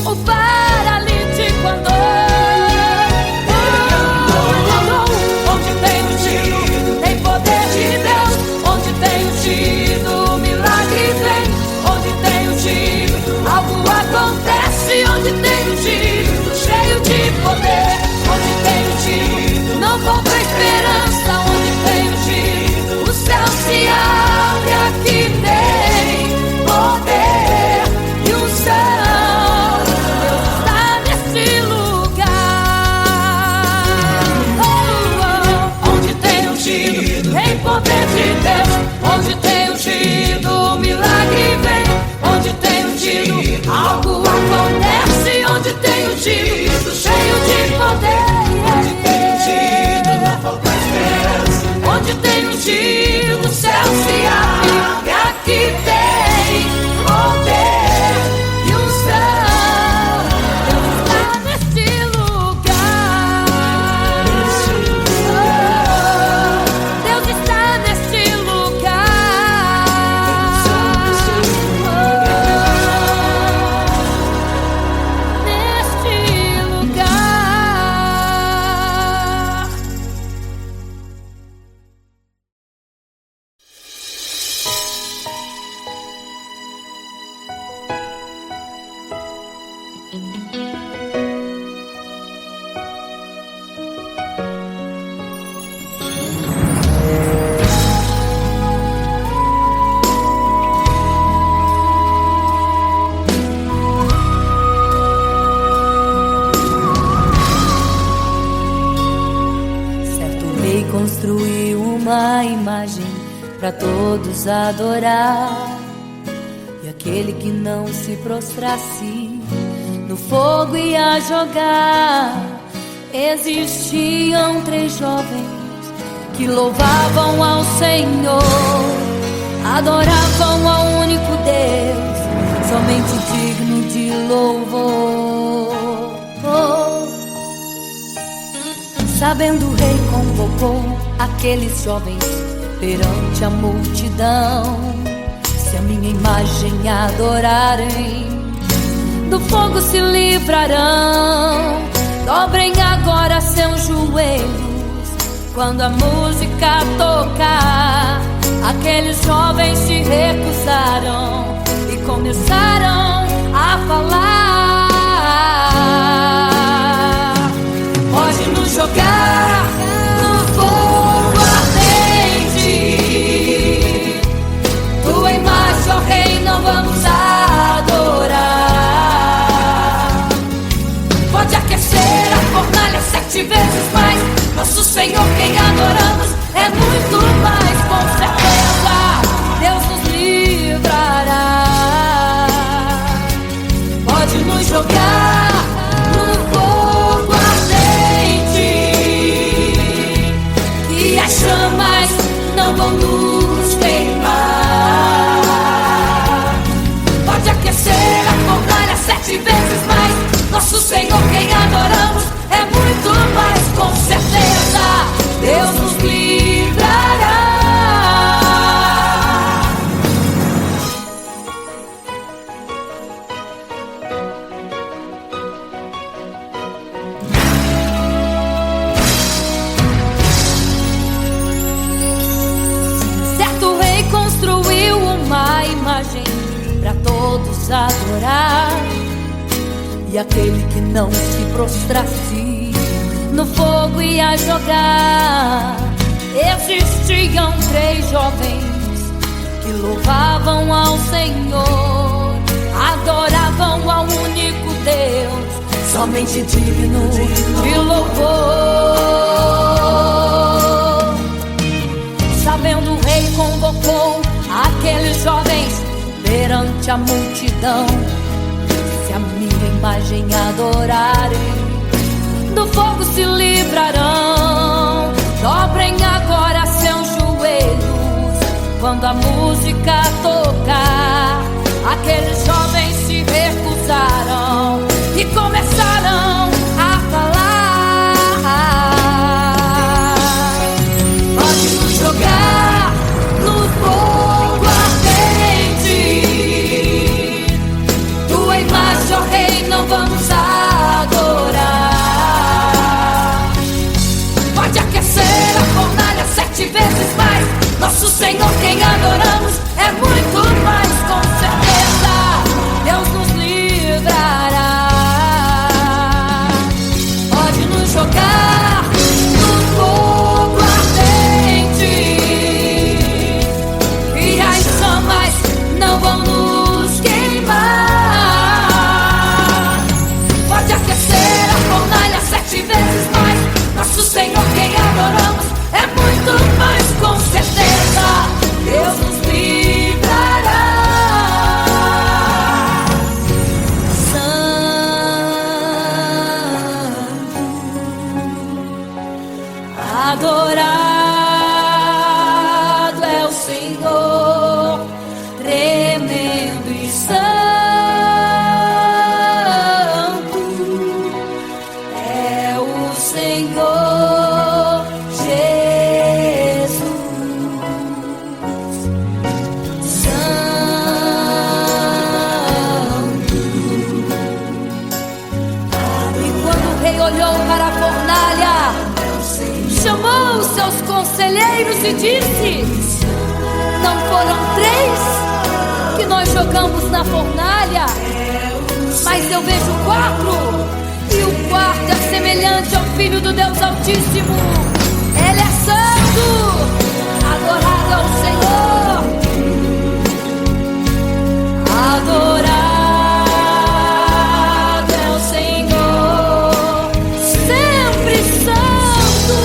O paralítico andou. Onde tem ungido tem poder de Deus. Onde tem ungido o milagre vem. Onde tem ungido algo acontece. Onde tem ungido cheio de poder. Onde tem ungido não falta esperança. Onde tem ungido o céu se abre. Aqui tem poder e unção. pra todos adorar. E aquele que não se prostrasse no fogo ia jogar. Existiam 3 jovens que louvavam ao Senhor, adoravam ao único Deus, somente digno de louvor. Sabendo o rei convocou aqueles jovens perante a multidão. Se a minha imagem adorarem, do fogo se livrarão. Dobrem agora seus joelhos quando a música tocar. Aqueles jovens se recusaram e começaram a falar. Pode nos jogar no fogo ardente, tua imagem, ó Rei, não vamos adorar. Pode aquecer a fornalha 7 vezes mais. Nosso Senhor, quem adoramos, é muito mais. Com certeza Deus nos livrará. Pode nos jogar no fogo ardente, e as chamas não vão nos queimar. Pode aquecer a fornalha 7 vezes mais. Nosso Senhor, quem adoramos, é muito mais. Com certeza Deus nos livrará. Certo rei construiu uma imagem para todos adorar. E aquele que não se prostrasse no fogo ia jogar. Existiam 3 jovens que louvavam ao Senhor, adoravam ao único Deus, somente digno de louvor. Sabendo o rei convocou aqueles jovens perante a multidão. Se a minha imagem adorarem, do fogo se livrarão. Dobrem agora seus joelhos quando a música tocar. Aqueles jovens se recusaram e começaram a falar. Pode nos jogar no fogo ardente, tua imagem, ó Rei, não vamos adorar. Pode aquecer a fornalha 7 vezes mais. Nosso Senhor, quem adoramos, é muito mais. Com certeza Deus nos livrará. Pode nos jogar no fogo ardente, e as chamas não vão nos queimar. Pode aquecer a fornalha 7 vezes mais. Nosso Senhor, quem adoramos, é muito mais. Com certeza Deus nos livrará. Adorado é o Senhor, tremendo e santo é o Senhor Jesus. Santo. E quando o rei olhou para a fornalha, chamou os seus conselheiros e disse: não foram 3 que nós jogamos na fornalha, mas eu vejo 4, e o quarto é semelhante ao Filho do Deus Altíssimo. Ele é santo, adorado ao Senhor, adorado é o Senhor, sempre santo.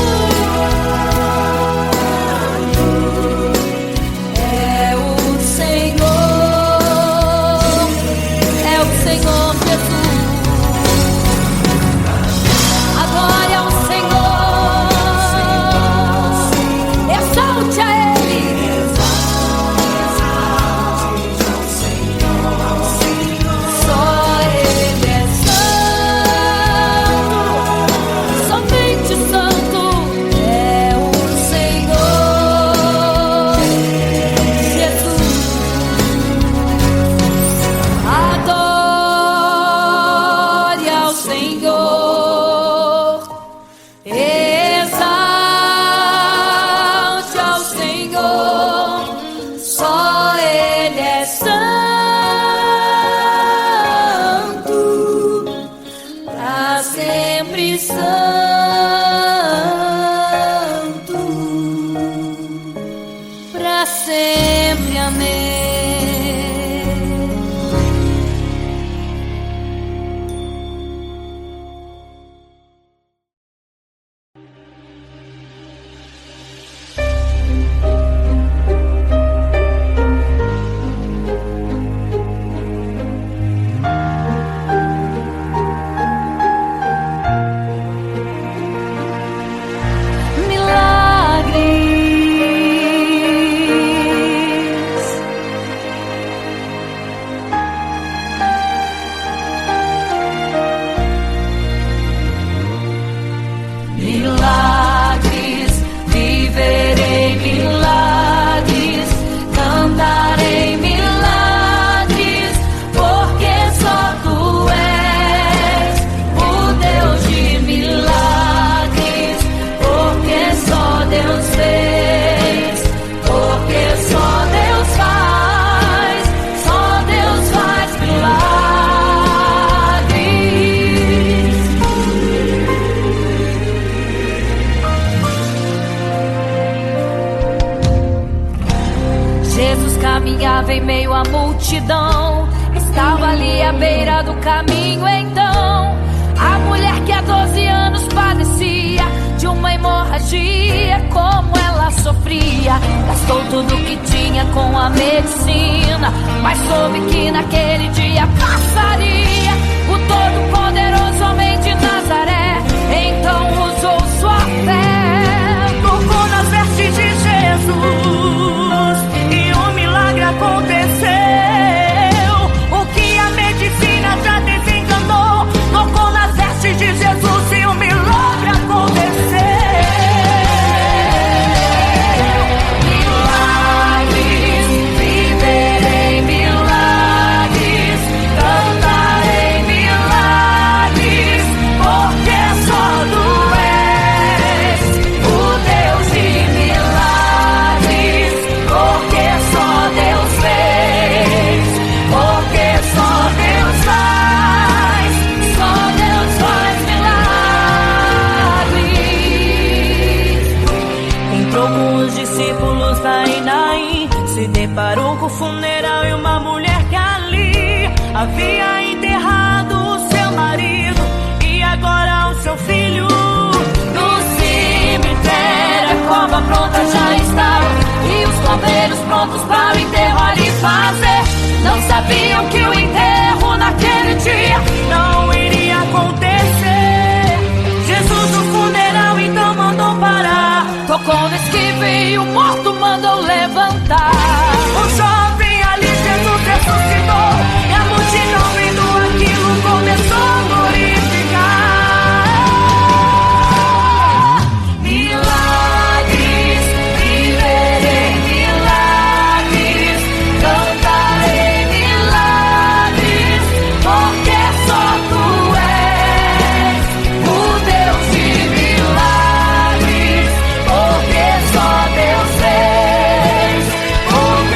sempre. Amém. Milagres, viverei milagres, cantarei milagres, porque só tu és o Deus de milagres, porque só Deus fez, porque só Deus faz milagres. Jesus caminhava em meio à multidão, estava ali à beira do caminho. Então a mulher que há 12 anos padecia de uma hemorragia, como ela sofria, gastou tudo que tinha com a medicina, mas soube que naquele dia passaria o todo-poderoso homem de Nazaré. Então usou sua fé, Tocou nas vestes de Jesus e um milagre aconteceu. O que a medicina já desencanou, tocou nas vestes de Jesus e um milagre aconteceu. Milagres, viverei milagres, cantarei milagres, porque só tu és o Deus de milagres, porque só Deus fez, porque só Deus faz milagres. Entrou com os discípulos lá em Naim, se deparou com o funeral e uma mulher que ali havia enterrado o seu marido e agora o seu filho. No cemitério a cova pronta já estava, e os coveiros prontos para o enterro ali fazer. Não sabiam que o enterro naquele dia Não iria acontecer. Jesus no funeral então mandou parar. tocou no esquivo e o morto mandou levantar. O jovem ali Jesus ressuscitou e a multidão vendo aquilo começou a glorificar. Milagres, viverei milagres, cantarei milagres, porque só tu és o Deus de milagres, porque só Deus fez, porque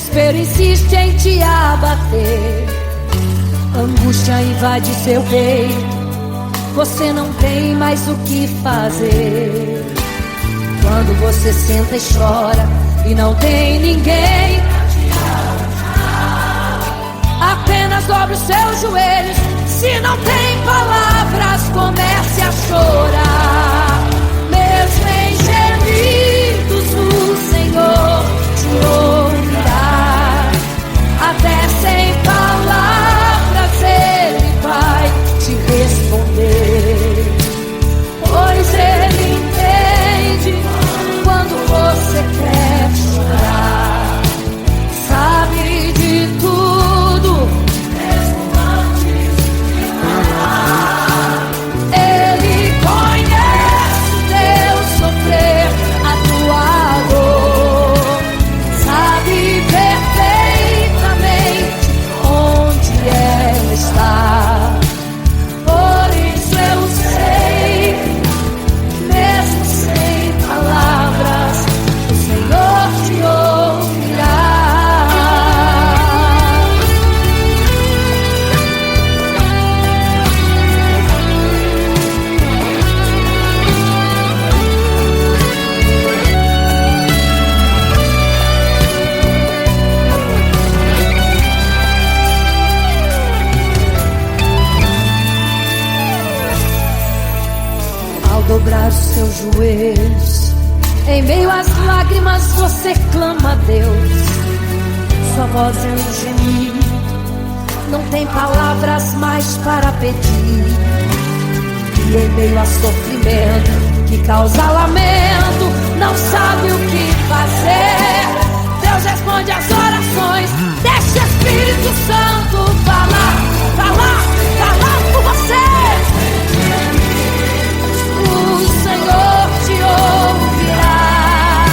desespero insiste em te abater, angústia invade seu peito, você não tem mais o que fazer. Quando você senta e chora e não tem ninguém, apenas dobre os seus joelhos. Se não tem palavras, comece a chorar. Mesmo em gemidos, o Senhor te ouvirá. Até sem palavras Ele vai te responder, pois Ele entende quando você quer chorar. Sabe de tudo, mesmo antes de falar. Ele conhece o teu sofrer, a tua dor. Sabe perfeitamente onde ela está. Por isso eu sei, mesmo sem palavras, o Senhor te ouvirá. Ao dobrar os seus joelhos, em meio às lágrimas você clama a Deus. Sua voz é um gemido, não tem palavras mais para pedir. E em meio a sofrimento que causa lamento, não sabe o que fazer. Deus responde às orações, deixa o Espírito Santo falar, falar, falar por você. O Senhor te ouvirá,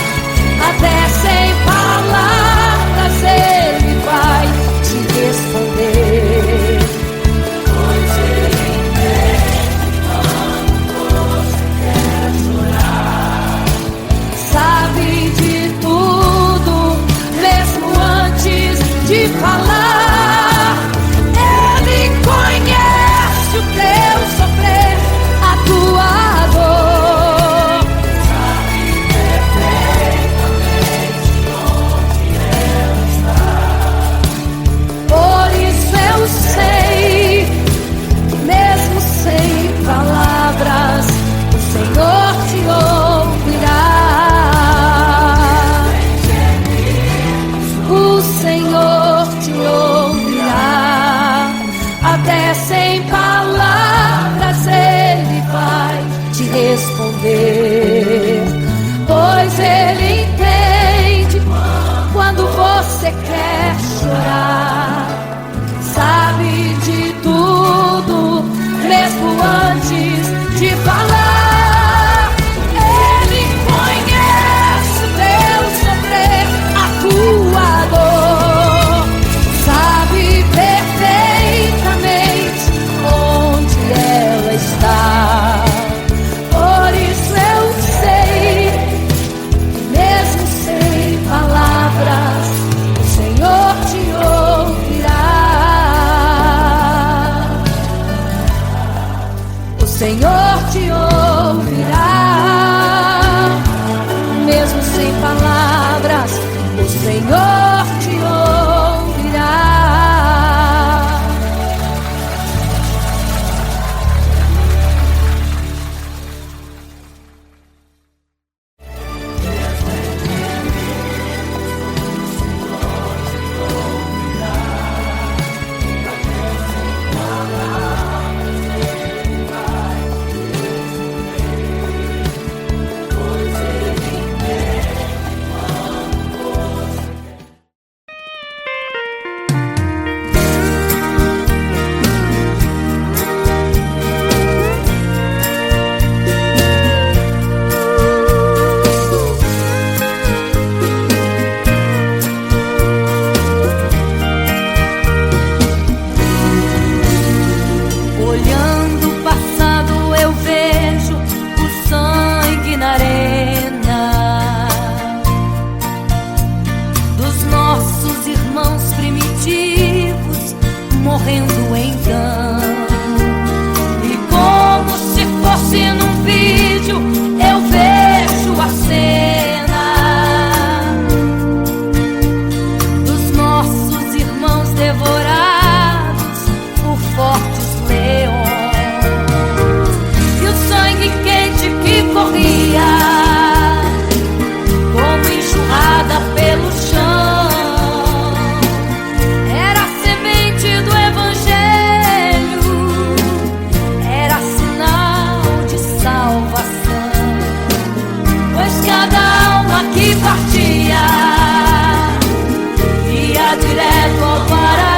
até sem palavras Ele vai te responder, pois Ele entende quando você quer chorar. Sabe de tudo, mesmo antes de falar. Ele conhece o teu sofrer, a tua dor. Sabe perfeitamente onde ela está. Por isso eu sei, mesmo sem palavras, o Senhor te ouvirá. O Senhor te ouvirá, até sem palavras Ele vai te responder, pois Ele entende quando você quer chorar. Sabe de tudo, mesmo antes de falar. Ele conhece o teu sofrer, a tua dor. Sabe perfeitamente onde ela está. Por isso eu sei, mesmo sem palavras, o Senhor te ouvirá. O Senhor te ouvirá, mesmo sem palavras, o Senhor te ouvirá. direto ao paraíso.